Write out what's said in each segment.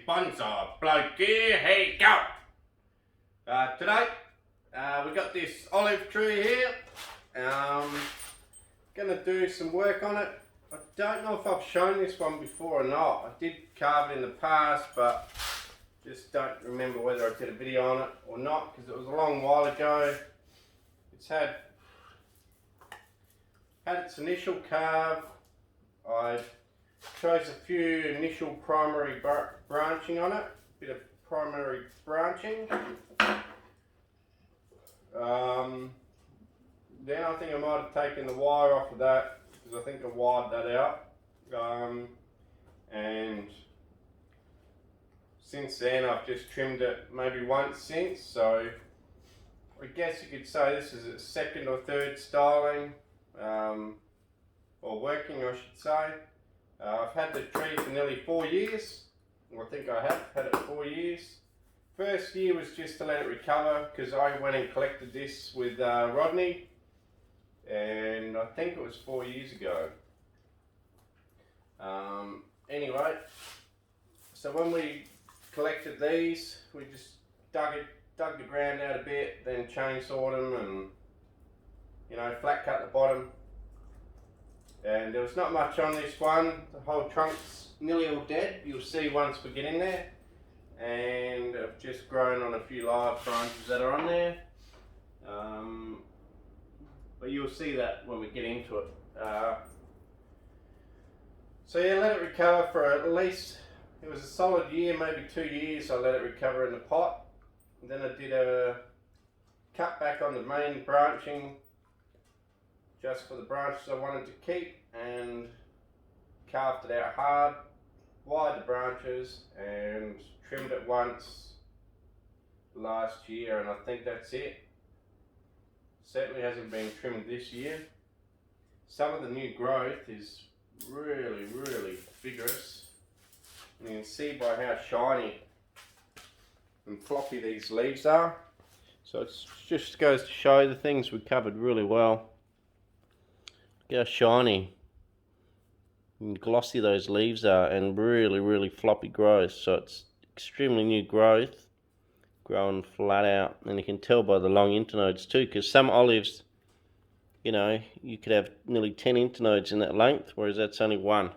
Bonsai Bloke here. Here you go. Today we got this olive tree here. Gonna do some work on it. I don't know if I've shown this one before or not. I did carve it in the past, but just don't remember whether I did a video on it or not because it was a long while ago. It's had its initial carve. I chose a few initial primary branching on it, a bit of primary branching. Then I think I might have taken the wire off of that because I think I wired that out. And since then I've just trimmed it maybe once since, so I guess you could say this is a second or third styling, or working I should say. I've had the tree for nearly 4 years. I think I have had it 4 years. First year was just to let it recover because I went and collected this with Rodney, and I think it was 4 years ago. Anyway, so when we collected these, we just dug the ground out a bit, then chainsawed them and flat cut the bottom. And there was not much on this one. The whole trunk's nearly all dead. You'll see once we get in there. And I've just grown on a few live branches that are on there. But you'll see that when we get into it. So yeah, let it recover for at least, it was a solid year, maybe 2 years. I let it recover in the pot. And then I did a cut back on the main branching, just for the branches I wanted to keep, and carved it out hard, wired the branches and trimmed it once last year, and I think that's it. Certainly hasn't been trimmed this year. Some of the new growth is really vigorous, and you can see by how shiny and floppy these leaves are. So it just goes to show the things we covered really well. Look how shiny and glossy those leaves are, and really floppy growth. So it's extremely new growth, growing flat out, and you can tell by the long internodes too, because some olives, you could have nearly 10 internodes in that length, whereas that's only one.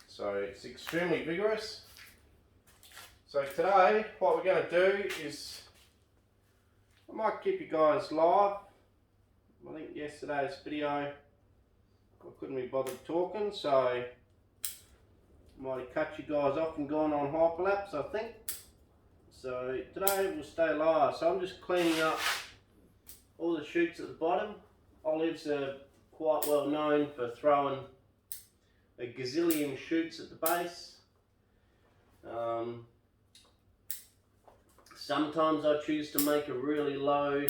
So it's extremely vigorous. So today what we're going to do is, I might keep you guys live. I think yesterday's video I couldn't be bothered talking, so I might have cut you guys off and gone on hyperlapse, I think. So today we'll stay live. So I'm just cleaning up all the shoots at the bottom. Olives are quite well known for throwing a gazillion shoots at the base. Sometimes I choose to make a really low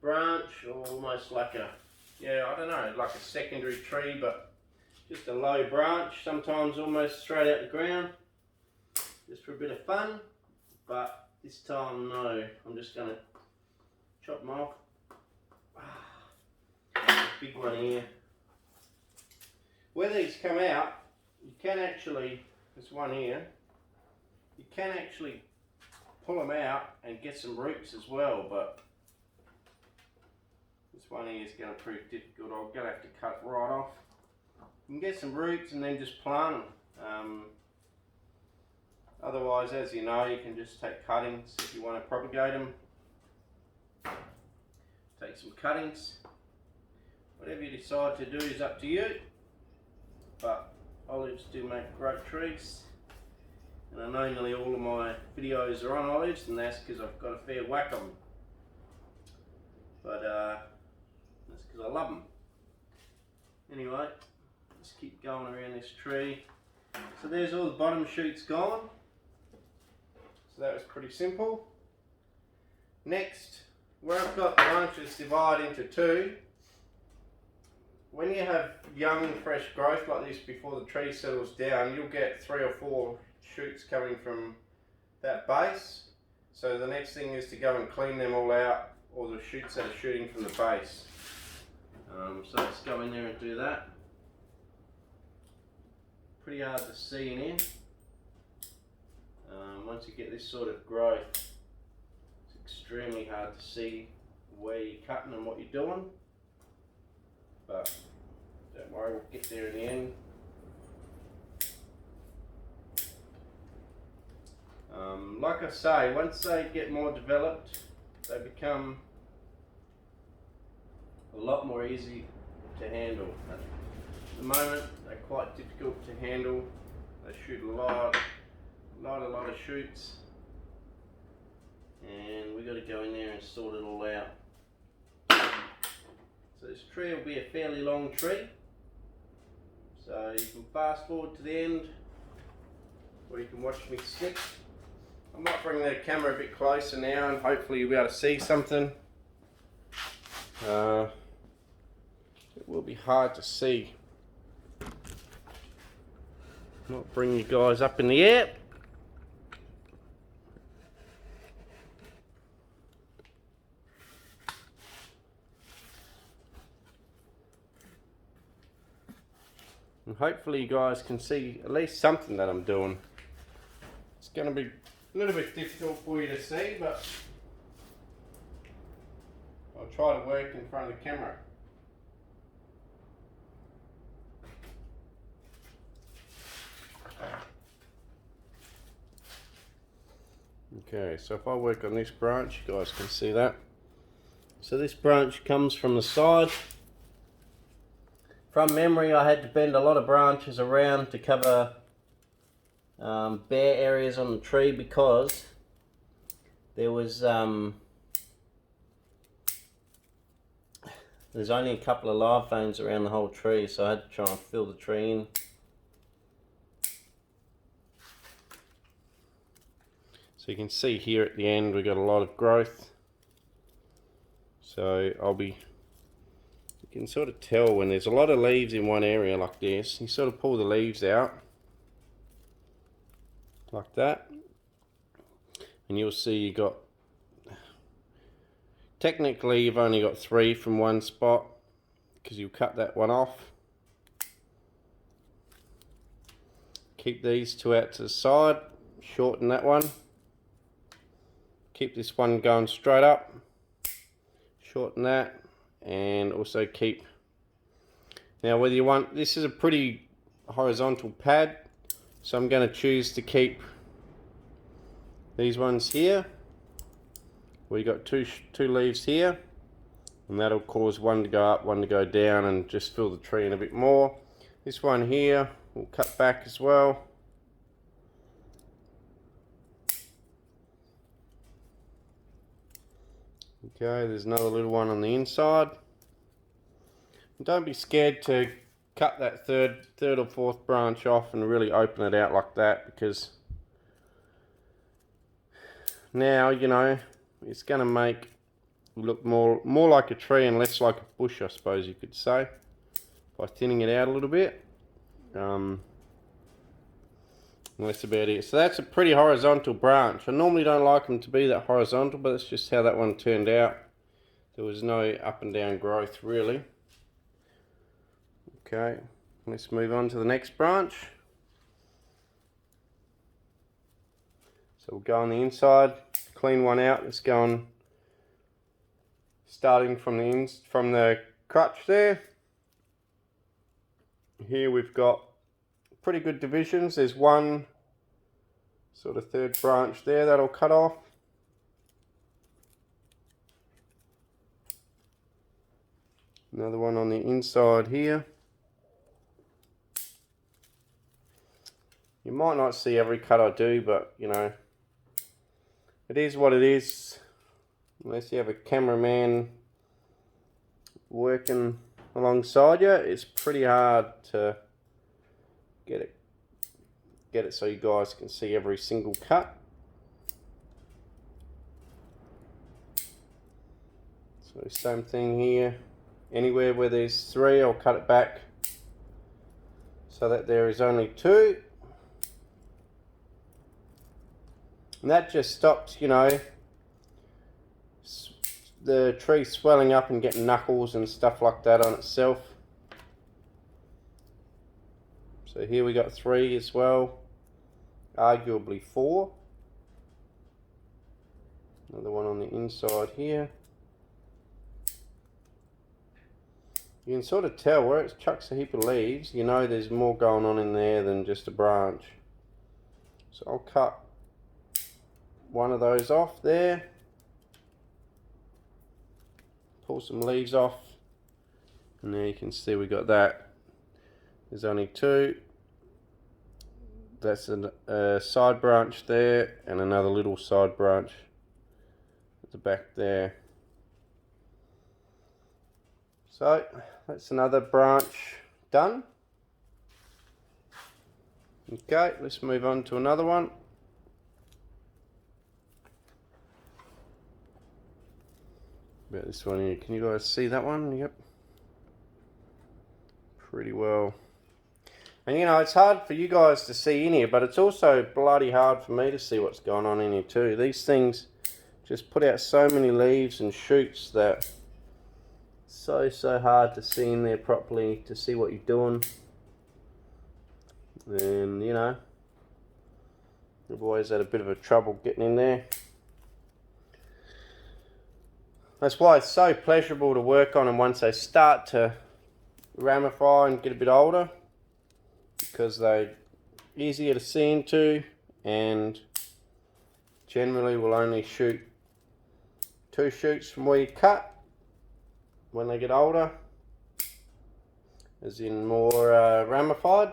branch, or almost like a, I don't know, like a secondary tree, but just a low branch, sometimes almost straight out the ground, just for a bit of fun. But this time, no, I'm just going to chop them off. Big one here. Where these come out, you can actually, there's one here, you can actually pull them out and get some roots as well, but this one here is going to prove difficult. I'm going to have to cut it right off. You can get some roots and then just plant them. Otherwise, as you know, you can just take cuttings if you want to propagate them. Take some cuttings. Whatever you decide to do is up to you. But olives do make great trees. And I know nearly all of my videos are on olives, and that's because I've got a fair whack on them. But that's because I love them. Anyway, let's keep going around this tree. So there's all the bottom shoots gone. So that was pretty simple. Next, where I've got the branches divided into two, when you have young fresh growth like this before the tree settles down, you'll get 3 or 4 shoots coming from that base. So the next thing is to go and clean them all out, or the shoots that are shooting from the base. So let's go in there and do that. Pretty hard to see in here. Once you get this sort of growth, it's extremely hard to see where you're cutting and what you're doing, but don't worry, we'll get there in the end. Like I say, once they get more developed, they become a lot more easy to handle. At the moment, they're quite difficult to handle. They shoot a lot of shoots, and we've got to go in there and sort it all out. So this tree will be a fairly long tree, so you can fast forward to the end, or you can watch me snip. I might bring the camera a bit closer now, and hopefully you'll be able to see something. It will be hard to see. Might bring you guys up in the air. And hopefully you guys can see at least something that I'm doing. It's going to be a little bit difficult for you to see, but I'll try to work in front of the camera. Okay, so if I work on this branch, you guys can see that. So this branch comes from the side. From memory, I had to bend a lot of branches around to cover bare areas on the tree because there was there's only a couple of live veins around the whole tree, so I had to try and fill the tree in. So you can see here at the end we've got a lot of growth. So you can sort of tell when there's a lot of leaves in one area like this. You sort of pull the leaves out like that, and you'll see you got, technically you've only got 3 from one spot because you cut that one off. Keep these 2 out to the side, shorten that one. Keep this one going straight up, shorten that, and also keep, now whether you want, this is a pretty horizontal pad, so I'm going to choose to keep these ones here. We got two leaves here, and that'll cause one to go up, one to go down, and just fill the tree in a bit more. This one here we'll cut back as well. Okay, there's another little one on the inside. And don't be scared to cut that third or fourth branch off and really open it out like that, because now, you know, it's going to make it look more like a tree and less like a bush, I suppose you could say, by thinning it out a little bit. And that's about it. So that's a pretty horizontal branch. I normally don't like them to be that horizontal, but that's just how that one turned out. There was no up and down growth really. Okay, let's move on to the next branch. So we'll go on the inside, clean one out. Let's go on, starting from the crutch there. Here we've got pretty good divisions. There's one sort of third branch there that'll cut off. Another one on the inside here. You might not see every cut I do, but you know, it is what it is. Unless you have a cameraman working alongside you, it's pretty hard to get it so you guys can see every single cut. So same thing here. Anywhere where there's 3, I'll cut it back so that there is only 2. And that just stops, you know, the tree swelling up and getting knuckles and stuff like that on itself. So here we got 3 as well. arguably 4. Another one on the inside here. You can sort of tell where it chucks a heap of leaves, you know there's more going on in there than just a branch. So I'll cut one of those off there. Pull some leaves off. And there you can see we got that. There's only 2. That's a side branch there and another little side branch at the back there. So that's another branch done. Okay, let's move on to another one. About this one here. Can you guys see that one? Yep. Pretty well. And you know, it's hard for you guys to see in here, but it's also bloody hard for me to see what's going on in here too. These things just put out so many leaves and shoots that so hard to see in there properly, to see what you're doing. And you know, I've always had a bit of a trouble getting in there. That's why it's so pleasurable to work on them once they start to ramify and get a bit older, because they're easier to see into and generally will only shoot 2 shoots from where you cut when they get older, as in more ramified.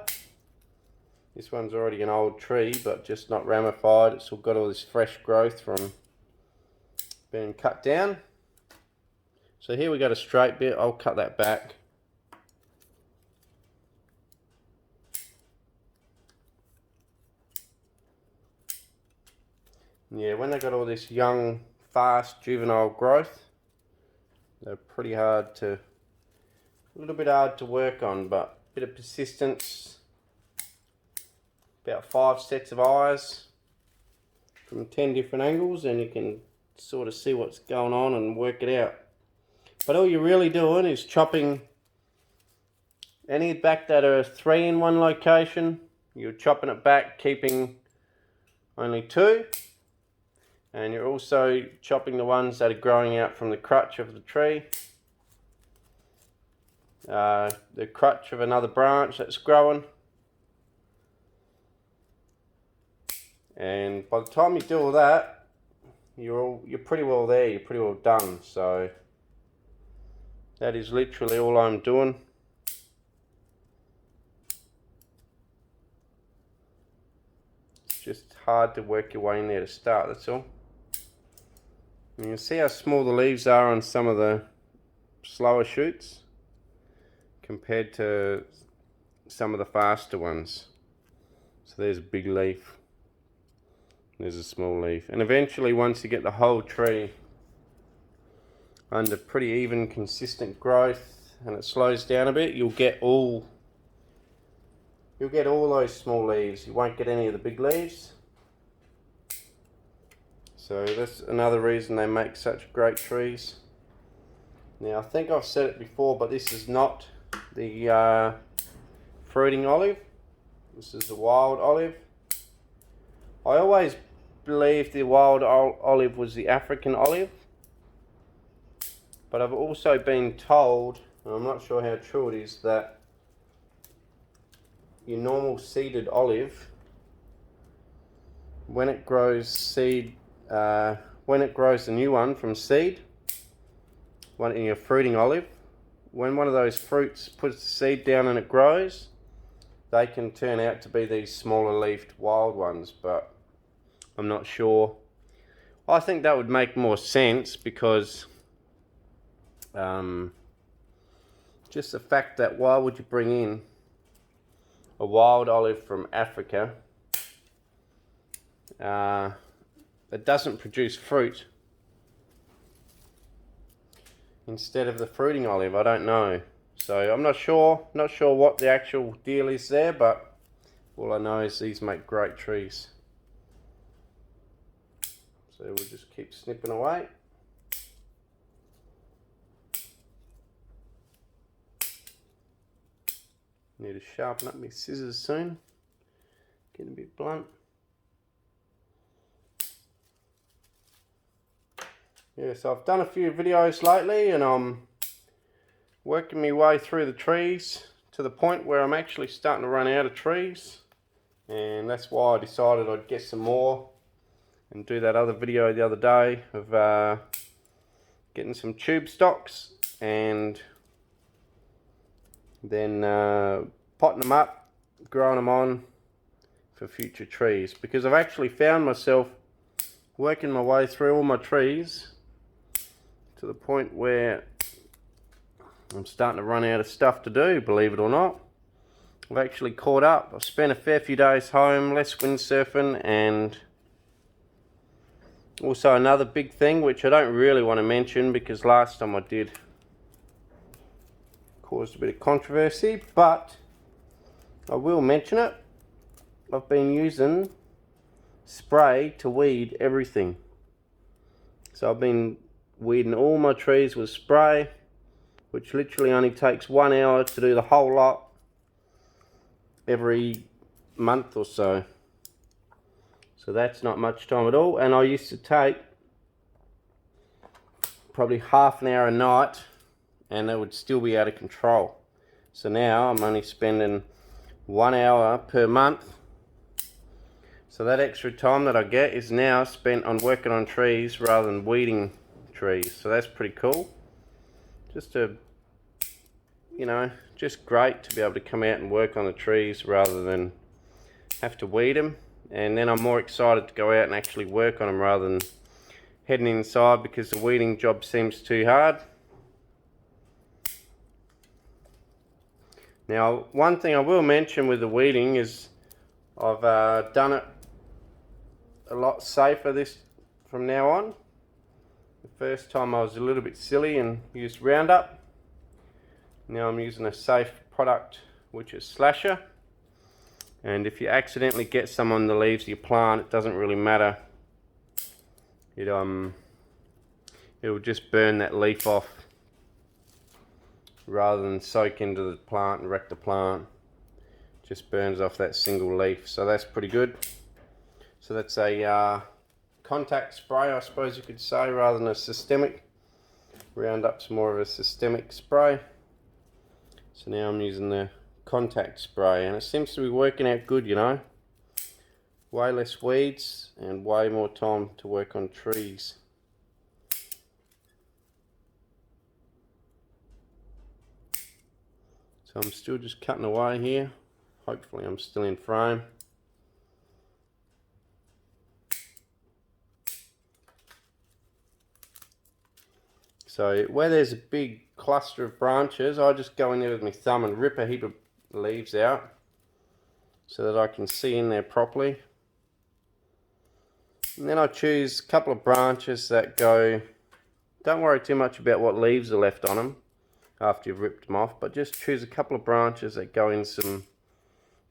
This one's already an old tree, but just not ramified. It's still got all this fresh growth from being cut down. So here we got a straight bit. I'll cut that back. Yeah, when they got all this young, fast, juvenile growth, they're pretty hard to, a little bit hard to work on, but a bit of persistence, about 5 sets of eyes from 10 different angles, and you can sort of see what's going on and work it out. But all you're really doing is chopping any back that are 3 in one location. You're chopping it back, keeping only 2. And you're also chopping the ones that are growing out from the crutch of the tree. The crutch of another branch that's growing. And by the time you do all that, you're pretty well there, you're pretty well done. So that is literally all I'm doing. It's just hard to work your way in there to start, that's all. You can see how small the leaves are on some of the slower shoots compared to some of the faster ones. So there's a big leaf, there's a small leaf, and eventually once you get the whole tree under pretty even, consistent growth, and it slows down a bit, you'll get all those small leaves. You won't get any of the big leaves. So that's another reason they make such great trees. Now I think I've said it before, but this is not the fruiting olive. This is the wild olive. I always believed the wild olive was the African olive, but I've also been told, and I'm not sure how true it is, that your normal seeded olive, when it grows the new one from seed, one in your fruiting olive, when one of those fruits puts the seed down and it grows, they can turn out to be these smaller leafed wild ones, but I'm not sure. I think that would make more sense because just the fact that why would you bring in a wild olive from Africa that doesn't produce fruit instead of the fruiting olive? I don't know. So I'm not sure what the actual deal is there, but all I know is these make great trees. So we'll just keep snipping away. Need to sharpen up my scissors soon. Getting a bit blunt. Yeah, so I've done a few videos lately and I'm working my way through the trees to the point where I'm actually starting to run out of trees, and that's why I decided I'd get some more and do that other video the other day of getting some tube stocks and then potting them up, growing them on for future trees, because I've actually found myself working my way through all my trees to the point where I'm starting to run out of stuff to do, believe it or not. I've actually caught up. I've spent a fair few days home, less windsurfing, and also another big thing which I don't really want to mention because last time I did caused a bit of controversy, but I will mention it. I've been using spray to weed everything. So I've been weeding all my trees with spray, which literally only takes 1 hour to do the whole lot every month or so. So that's not much time at all, and I used to take probably half an hour a night and it would still be out of control. So now I'm only spending 1 hour per month. So that extra time that I get is now spent on working on trees rather than weeding trees. So that's pretty cool. Just just great to be able to come out and work on the trees rather than have to weed them. And then I'm more excited to go out and actually work on them rather than heading inside because the weeding job seems too hard. Now, one thing I will mention with the weeding is I've done it a lot safer from now on. The first time I was a little bit silly and used Roundup. Now I'm using a safe product which is Slasher. And if you accidentally get some on the leaves of your plant, it doesn't really matter. It'll just burn that leaf off rather than soak into the plant and wreck the plant. It just burns off that single leaf, so that's pretty good. So that's a contact spray, I suppose you could say, rather than a systemic. Roundup's more of a systemic spray. So now I'm using the contact spray and it seems to be working out good, you know. Way less weeds and way more time to work on trees. So I'm still just cutting away here. Hopefully I'm still in frame. So where there's a big cluster of branches, I just go in there with my thumb and rip a heap of leaves out so that I can see in there properly. And then I choose a couple of branches that go, don't worry too much about what leaves are left on them after you've ripped them off, but just choose a couple of branches that go in some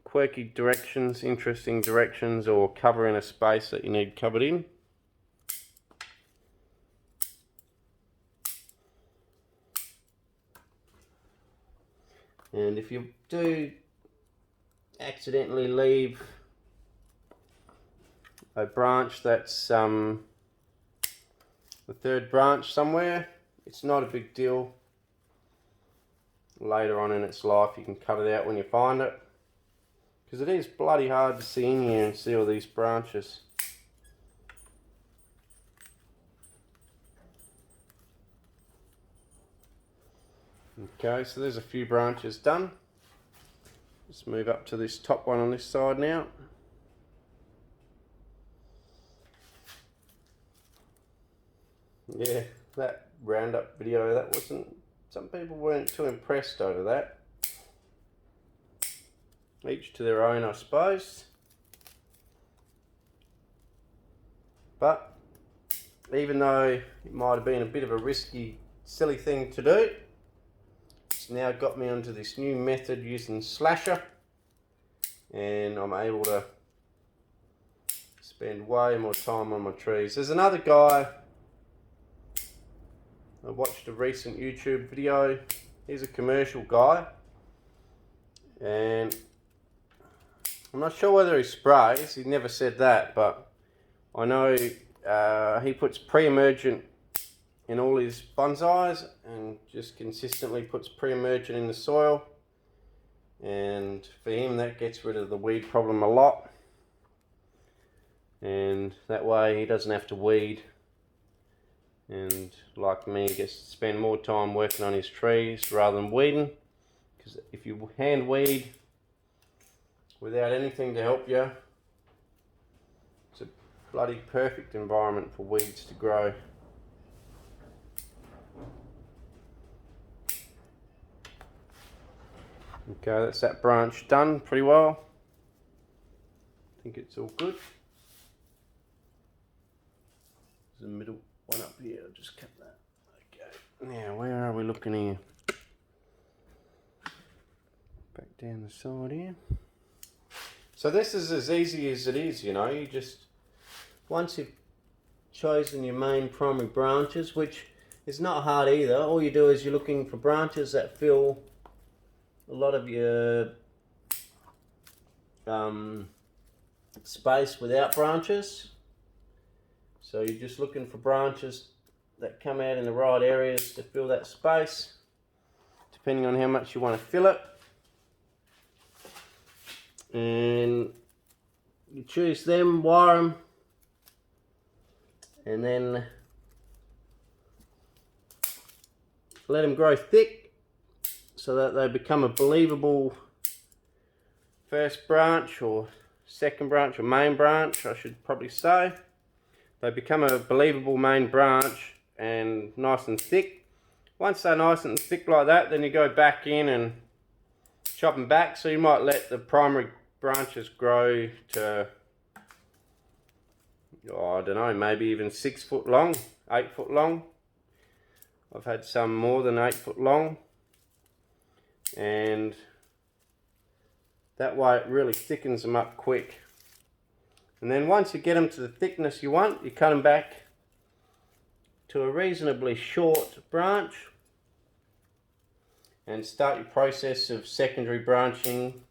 quirky directions, interesting directions, or cover in a space that you need covered in. And if you do accidentally leave a branch that's the third branch somewhere, it's not a big deal. Later on in its life you can cut it out when you find it, because it is bloody hard to see in here and see all these branches. Okay, so there's a few branches done. Let's move up to this top one on this side now. Yeah, that Roundup video, that wasn't, some people weren't too impressed over that. Each to their own, I suppose. But even though it might have been a bit of a risky, silly thing to do, it's now got me onto this new method using Slasher, and I'm able to spend way more time on my trees. There's another guy, I watched a recent YouTube video. He's a commercial guy, and I'm not sure whether he sprays, he never said that, but I know he puts pre-emergent in all his bonsais, and just consistently puts pre-emergent in the soil, and for him that gets rid of the weed problem a lot, and that way he doesn't have to weed, and like me, he gets to spend more time working on his trees rather than weeding, because if you hand weed without anything to help you, it's a bloody perfect environment for weeds to grow. Okay, that's that branch done pretty well. I think it's all good. There's a middle one up here, I'll just cut that. Okay, now where are we looking here? Back down the side here. So this is as easy as it is, you know, you just, once you've chosen your main primary branches, which is not hard either, all you do is you're looking for branches that fill a lot of your space without branches. So you're just looking for branches that come out in the right areas to fill that space, depending on how much you want to fill it. And you choose them, wire them, and then let them grow thick so that they become a believable first branch or second branch or main branch, I should probably say. They become a believable main branch and nice and thick. Once they're nice and thick like that, then you go back in and chop them back. So you might let the primary branches grow to, oh, I don't know, maybe even 6 foot long, 8 foot long. I've had some more than 8 foot long, and that way it really thickens them up quick. And then once you get them to the thickness you want, you cut them back to a reasonably short branch and start your process of secondary branching,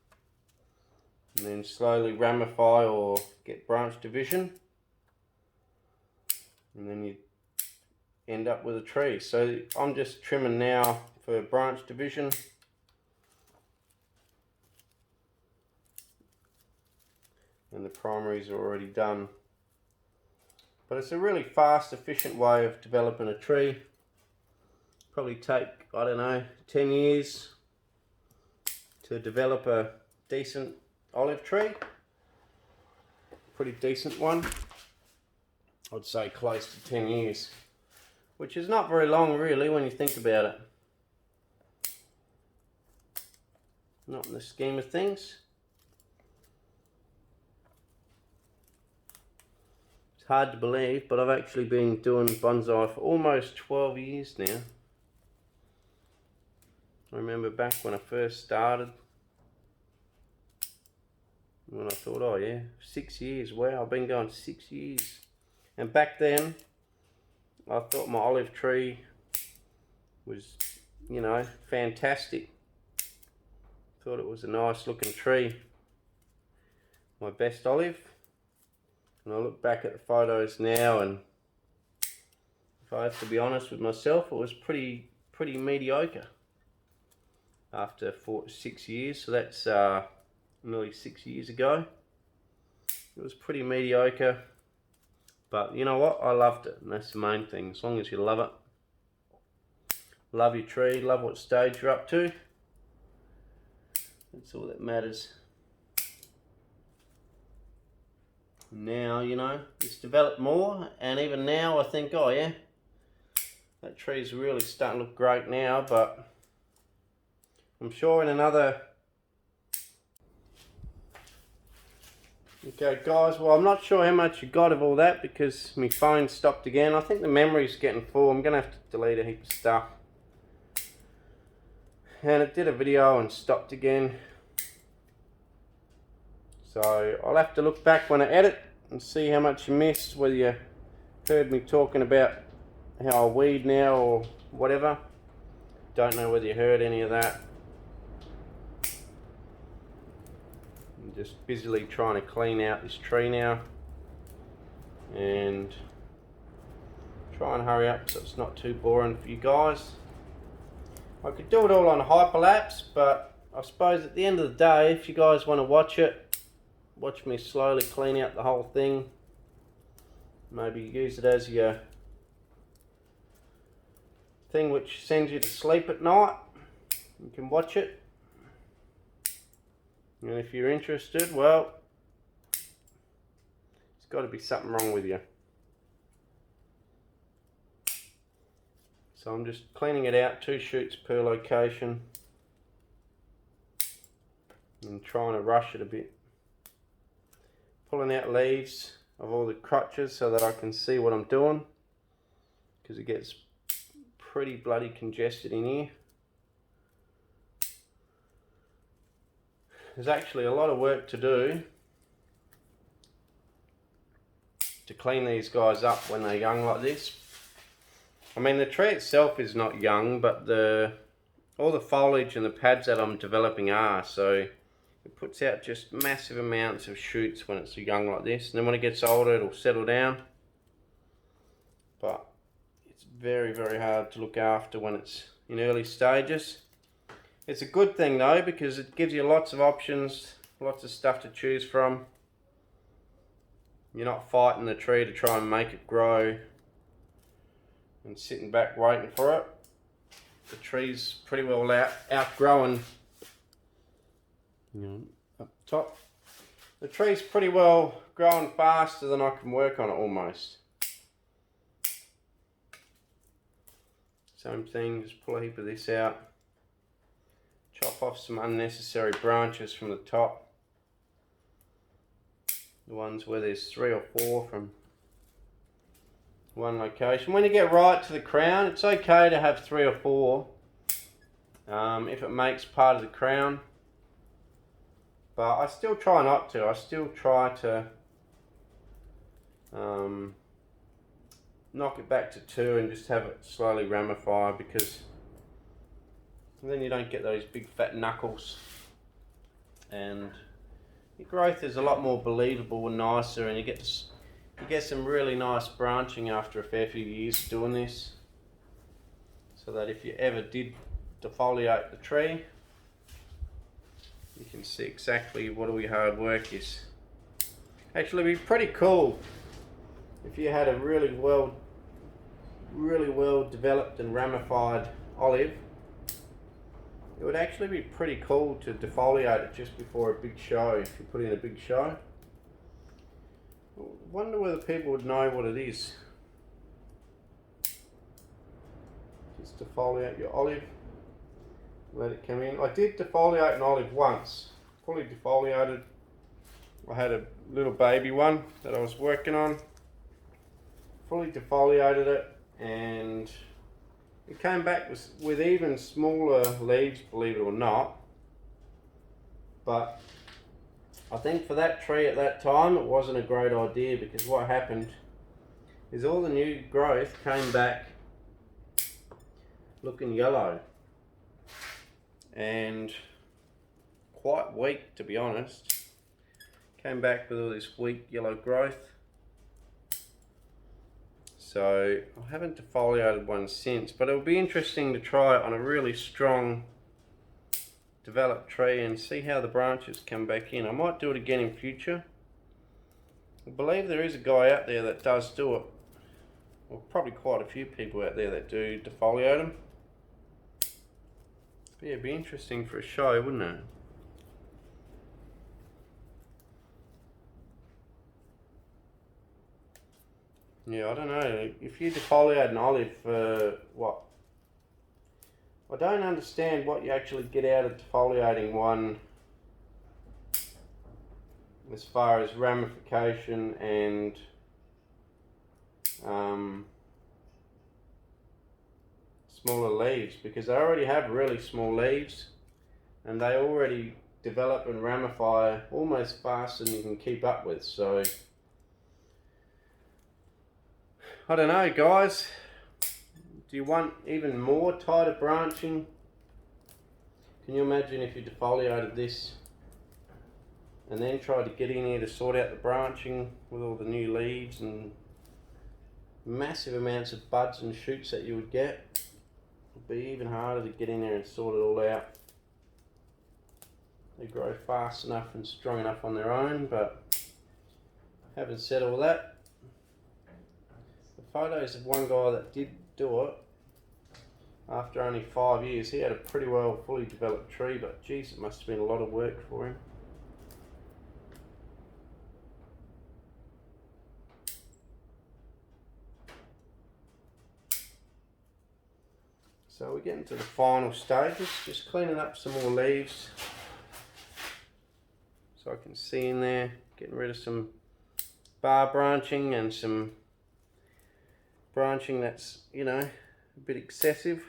and then slowly ramify or get branch division, and then you end up with a tree. So I'm just trimming now for branch division. And the primaries are already done. But it's a really fast, efficient way of developing a tree. Probably take, I don't know, 10 years to develop a decent olive tree. Pretty decent one. I'd say close to 10 years. Which is not very long really when you think about it. Not in the scheme of things. Hard to believe, but I've actually been doing bonsai for almost 12 years now. I remember back when I first started, when I thought, oh yeah, 6 years, wow, I've been going 6 years. And back then, I thought my olive tree was, you know, fantastic. Thought it was a nice looking tree. My best olive. And I look back at the photos now, and if I have to be honest with myself, it was pretty mediocre after 6 years. So that's nearly 6 years ago. It was pretty mediocre, but you know what? I loved it, and that's the main thing. As long as you love it, love your tree, love what stage you're up to, that's all that matters. Now, you know, it's developed more, and even now I think, oh yeah, that tree's really starting to look great now, but I'm sure in another... Okay guys, well I'm not sure how much you got of all that because my phone stopped again. I think the memory's getting full. I'm going to have to delete a heap of stuff. And it did a video and stopped again. So I'll have to look back when I edit and see how much you missed, whether you heard me talking about how I weed now or whatever. Don't know whether you heard any of that. I'm just busily trying to clean out this tree now and try and hurry up so it's not too boring for you guys. I could do it all on hyperlapse, but I suppose at the end of the day, if you guys want to watch it, watch me slowly clean out the whole thing. Maybe use it as your thing which sends you to sleep at night. You can watch it. And if you're interested, well, it's got to be something wrong with you. So I'm just cleaning it out, 2 shoots per location, and trying to rush it a bit. Pulling out leaves of all the crotches so that I can see what I'm doing, because it gets pretty bloody congested in here. There's actually a lot of work to do to clean these guys up when they're young like this. I mean, the tree itself is not young, but all the foliage and the pads that I'm developing are, so it puts out just massive amounts of shoots when it's young like this, and then when it gets older it'll settle down. But it's very, very hard to look after when it's in early stages. It's a good thing though, because it gives you lots of options, lots of stuff to choose from. You're not fighting the tree to try and make it grow and sitting back waiting for it. The tree's pretty well outgrown. Up top, the tree's pretty well growing faster than I can work on it almost. Same thing, just pull a heap of this out, chop off some unnecessary branches from the top, the ones where there's 3 or 4 from one location. When you get right to the crown, it's okay to have 3 or 4 if it makes part of the crown. But I still try not to. I still try to knock it back to 2 and just have it slowly ramify, because then you don't get those big fat knuckles, and your growth is a lot more believable and nicer, and you get some really nice branching after a fair few years doing this, so that if you ever did defoliate the tree, you can see exactly what all your hard work is. Actually, it'd be pretty cool if you had a really well developed and ramified olive. It would actually be pretty cool to defoliate it just before a big show, if you put in a big show. I wonder whether people would know what it is. Just defoliate your olive. Let it come in. I did defoliate an olive once, fully defoliated. I had a little baby one that I was working on, fully defoliated it, and it came back with even smaller leaves, believe it or not. But I think for that tree at that time it wasn't a great idea, because what happened is all the new growth came back looking yellow and quite weak, to be honest. Came back with all this weak yellow growth. So I haven't defoliated one since, but it'll be interesting to try it on a really strong developed tree and see how the branches come back in. I might do it again in future. I believe there is a guy out there that does do it. Well, probably quite a few people out there that do defoliate them. But yeah, it'd be interesting for a show, wouldn't it? Yeah, I don't know. If you defoliate an olive for what? I don't understand what you actually get out of defoliating one as far as ramification and smaller leaves, because they already have really small leaves and they already develop and ramify almost faster than you can keep up with. So I don't know, guys. Do you want even more tighter branching? Can you imagine if you defoliated this and then tried to get in here to sort out the branching with all the new leaves and massive amounts of buds and shoots that you would get. It'd be even harder to get in there and sort it all out. They grow fast enough and strong enough on their own, but having said all that, the photos of one guy that did do it, after only 5 years, he had a pretty well fully developed tree, but geez, it must have been a lot of work for him. So we're getting to the final stages, just cleaning up some more leaves so I can see in there, getting rid of some bar branching and some branching that's, you know, a bit excessive.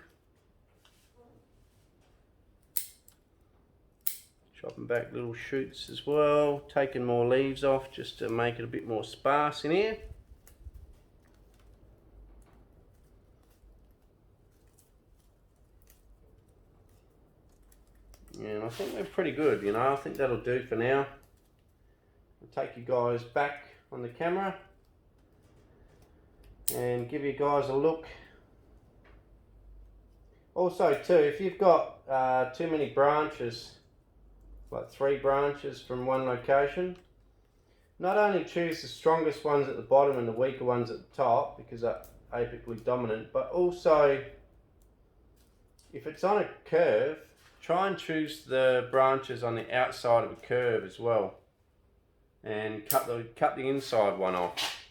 Chopping back little shoots as well, taking more leaves off just to make it a bit more sparse in here. And I think they're pretty good, you know. I think that'll do for now. I'll take you guys back on the camera and give you guys a look. Also too, if you've got too many branches, like 3 branches from one location, not only choose the strongest ones at the bottom and the weaker ones at the top because they're apically dominant, but also if it's on a curve, try and choose the branches on the outside of a curve as well, and cut the inside one off.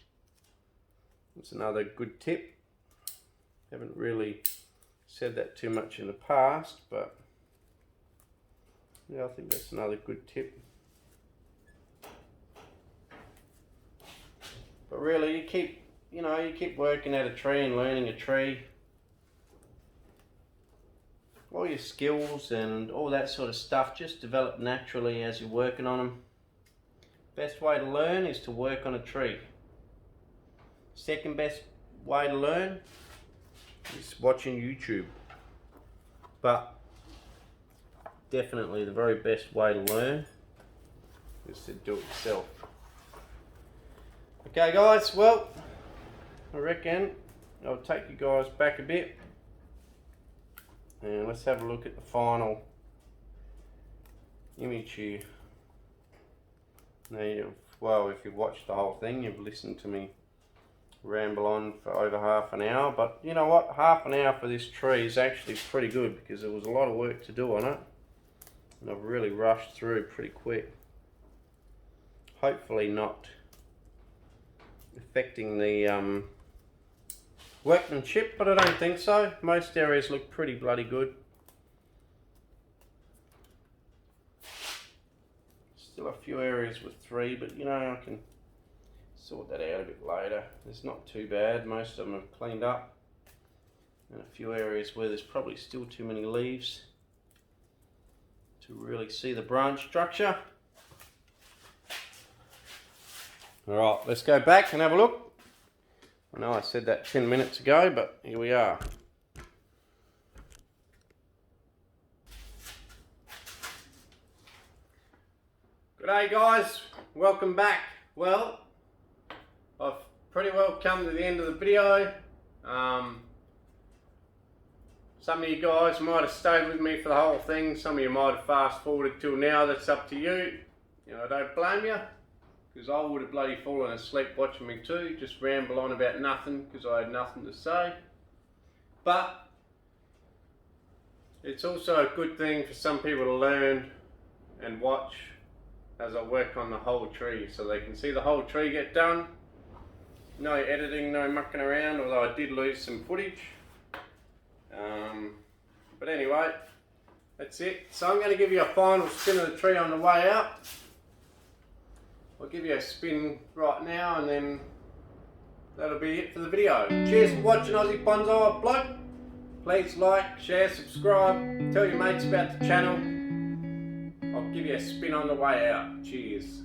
That's another good tip. Haven't really said that too much in the past, but yeah, I think that's another good tip. But really, you keep working at a tree and learning a tree. All your skills and all that sort of stuff just develop naturally as you're working on them. Best way to learn is to work on a tree. Second best way to learn is watching YouTube. But definitely the very best way to learn is to do it yourself. Okay guys, well, I reckon I'll take you guys back a bit and let's have a look at the final image here. Now, well, if you've watched the whole thing, you've listened to me ramble on for over half an hour, but you know what, half an hour for this tree is actually pretty good because there was a lot of work to do on it and I've really rushed through pretty quick. Hopefully not affecting the workmanship, but I don't think so. Most areas look pretty bloody good. Still a few areas with 3, but you know, I can sort that out a bit later. It's not too bad. Most of them have cleaned up. And a few areas where there's probably still too many leaves to really see the branch structure. Alright, let's go back and have a look. I know I said that 10 minutes ago, but here we are. G'day guys, welcome back. Well, I've pretty well come to the end of the video. Some of you guys might have stayed with me for the whole thing. Some of you might have fast forwarded till now. That's up to you. You know, I don't blame you, because I would have bloody fallen asleep watching me too, just ramble on about nothing because I had nothing to say. But it's also a good thing for some people to learn and watch as I work on the whole tree, so they can see the whole tree get done. No editing, no mucking around, although I did lose some footage. But anyway, that's it. So I'm going to give you a final spin of the tree on the way out. I'll give you a spin right now and then that'll be it for the video. Cheers for watching Aussie Bonsai Bloke. Please like, share, subscribe, tell your mates about the channel. I'll give you a spin on the way out. Cheers.